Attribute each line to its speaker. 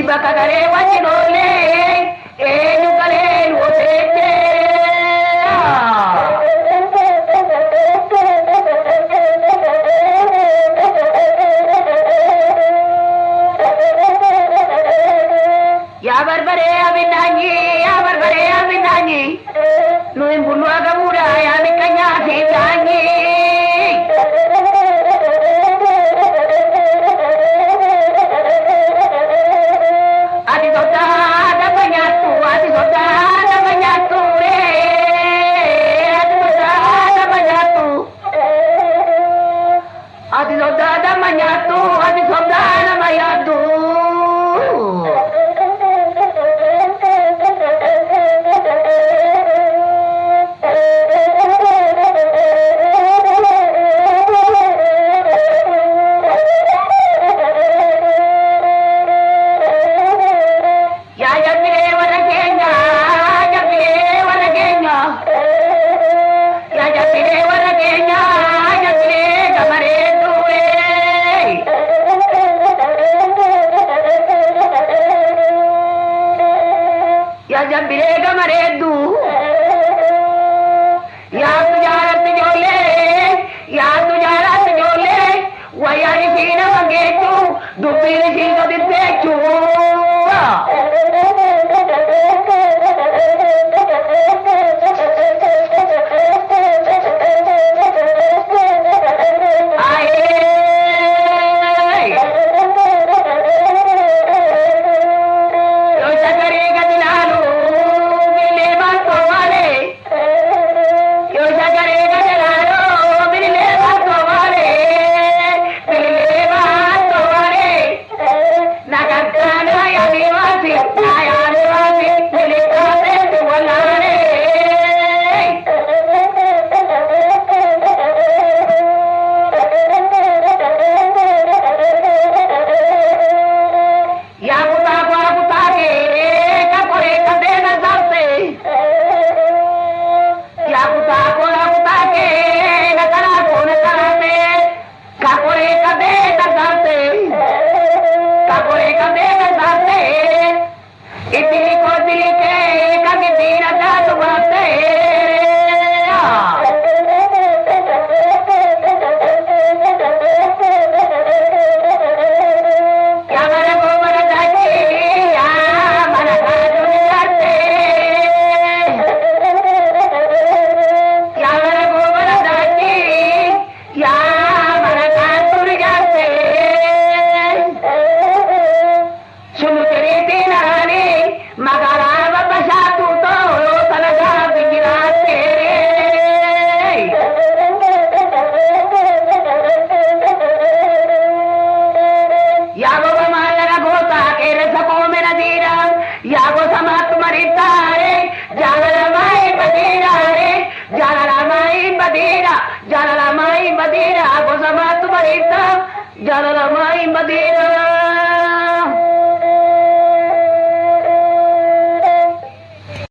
Speaker 1: bakka garee wajjin oolee eenyu galee nu oteette. Yaa barbaree abinnaanyi nu hin bullu agamuudha yaa miqqanyaa fi taanyi. Ati sodaa nama nyaattu ati sodaa nama nyaattu ati sodaa nama nyaattu ati sodaa nama nyaattu ati sodaa nama yaaddu. Jambiree gamareeddu yaatu jaalatti ijoollee wayyaan ishii nama geessu dubbiin ishii gaditti Jalalamai Madina, aku sama tu barita. Jalalamai Madina.